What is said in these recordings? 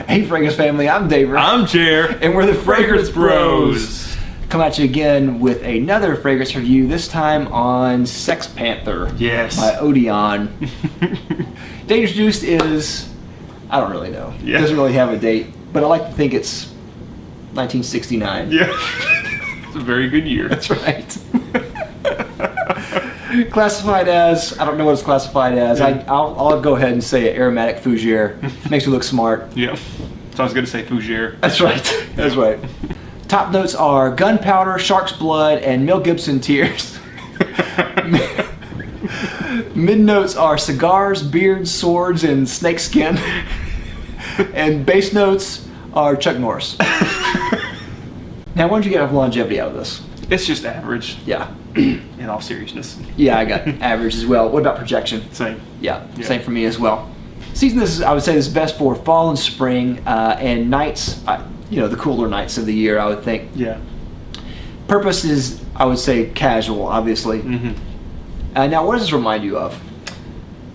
Hey Fragrance family, I'm David. I'm Jer. And we're the Fragrance Bros. Come at you again with another fragrance review, this time on Sex Panther. Yes. By Odeon. Date introduced is, I don't really know. Yeah. It doesn't really have a date, but I like to think it's 1969. Yeah. It's a very good year. That's right. Classified as, I don't know what it's classified as. Yeah. I'll go ahead and say aromatic fougere. Makes me look smart. Yeah. So I was going to say fougere. That's right. That's right. Top notes are gunpowder, shark's blood, and Mel Gibson tears. Mid notes are cigars, beards, swords, and snakeskin. And base notes are Chuck Norris. Now, what did you get of longevity out of this? It's just average. Yeah. In all seriousness. Yeah, I got average as well. What about projection? Same. Yeah, same for me as well. Season, this is, I would say, this is best for fall and spring and nights. You know, the cooler nights of the year, I would think. Yeah. Purpose is, I would say, casual, obviously. Mm-hmm. Now, what does this remind you of?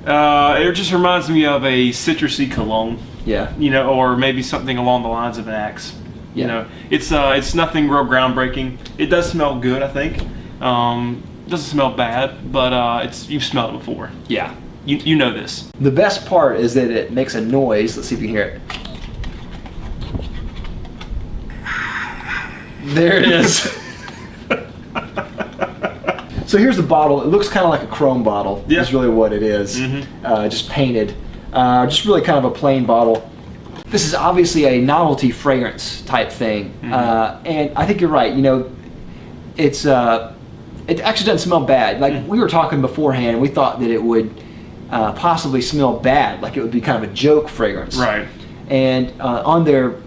It just reminds me of a citrusy cologne. Yeah. You know, or maybe something along the lines of an Axe. Yeah. You know, it's nothing real groundbreaking. It does smell good, I think. Doesn't smell bad, but you've smelled it before. Yeah. You know this. The best part is that it makes a noise. Let's see if you can hear it. There it is. So here's the bottle. It looks kind of like a chrome bottle. Yeah. That's really what it is. Mm-hmm. Just painted. Just really kind of a plain bottle. This is obviously a novelty fragrance type thing. Mm-hmm. And I think you're right. You know, it actually doesn't smell bad. Like we were talking beforehand, we thought that it would possibly smell bad, like it would be kind of a joke fragrance. Right. And on their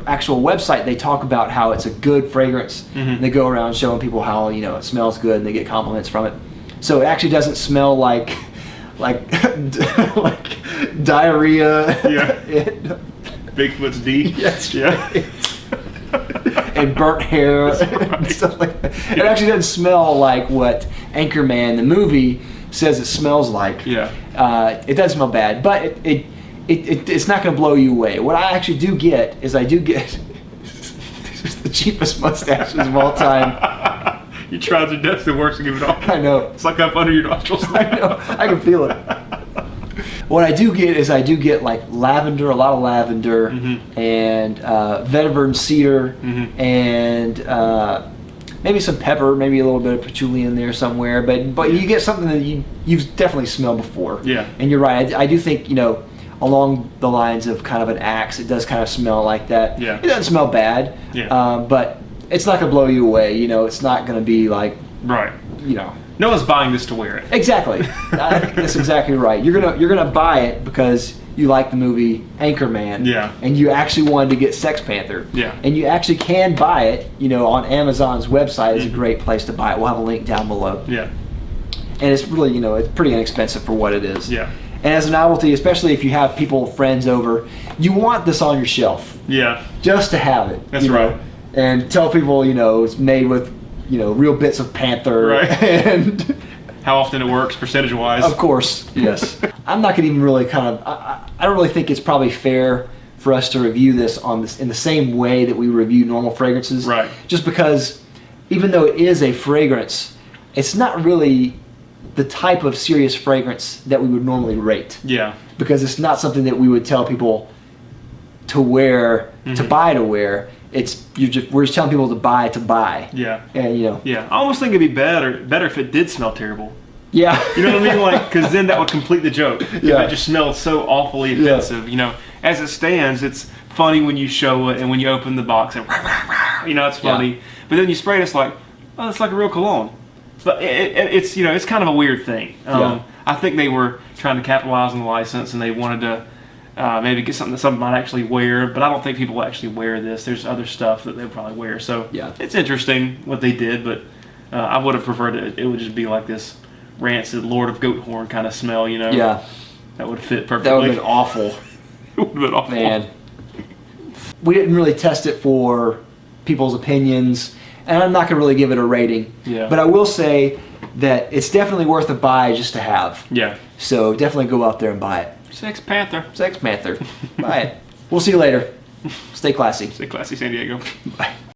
actual website, they talk about how it's a good fragrance. Mm-hmm. They go around showing people how it smells good, and they get compliments from it. So it actually doesn't smell like like diarrhea. Yeah. Bigfoot's D. Yes. Yeah. And burnt hair Right. and stuff like that. It actually doesn't smell like what Anchorman, the movie, says it smells like. Yeah. It does smell bad, but it's not going to blow you away. What I actually do get is these are the cheapest mustaches of all time. You tried your best to work to give it off. I know. It's like up under your nostrils. I know. I can feel it. What I do get is like lavender, a lot of lavender, and vetiver and cedar, and maybe some pepper, maybe a little bit of patchouli in there somewhere. But you get something that you've definitely smelled before. Yeah. And you're right. I do think along the lines of kind of an Axe, it does kind of smell like that. Yeah. It doesn't smell bad. Yeah. But it's not going to blow you away. It's not going to be like Right. No one's buying this to wear it. Exactly. I think that's exactly right. You're gonna buy it because you like the movie Anchorman. Yeah. And you actually wanted to get Sex Panther. Yeah. And you actually can buy it. On Amazon's website is a great place to buy it. We'll have a link down below. Yeah. And it's really it's pretty inexpensive for what it is. Yeah. And as a novelty, especially if you have friends over, you want this on your shelf. Yeah. Just to have it. That's right. And tell people it's made with real bits of Panther. Right. And how often it works percentage-wise. Of course, yes. I'm not going to even really I don't really think it's probably fair for us to review this in the same way that we review normal fragrances. Right. Just because even though it is a fragrance, it's not really the type of serious fragrance that we would normally rate. Yeah. Because it's not something that we would tell people to wear, to buy to wear. We're just telling people to buy. Yeah. And Yeah. I almost think it'd be better if it did smell terrible. Yeah. You know what I mean? Like, because then that would complete the joke. Yeah. If it just smelled so awfully offensive. As it stands, it's funny when you show it and when you open the box and it's funny. Yeah. But then you spray it, it's like, oh, it's like a real cologne. But it's it's kind of a weird thing. I think they were trying to capitalize on the license and they wanted to maybe get something that someone might actually wear, but I don't think people will actually wear this. There's other stuff that they'll probably wear. So it's interesting what they did, but I would have preferred it would just be like this rancid Lord of Goat Horn kind of smell, Yeah. That would fit perfectly. That would have been awful. It would have been awful. Man. We didn't really test it for people's opinions, and I'm not going to really give it a rating. Yeah. But I will say that it's definitely worth a buy just to have. Yeah. So definitely go out there and buy it. Sex Panther. Sex Panther. Buy it. We'll see you later. Stay classy. Stay classy, San Diego. Bye.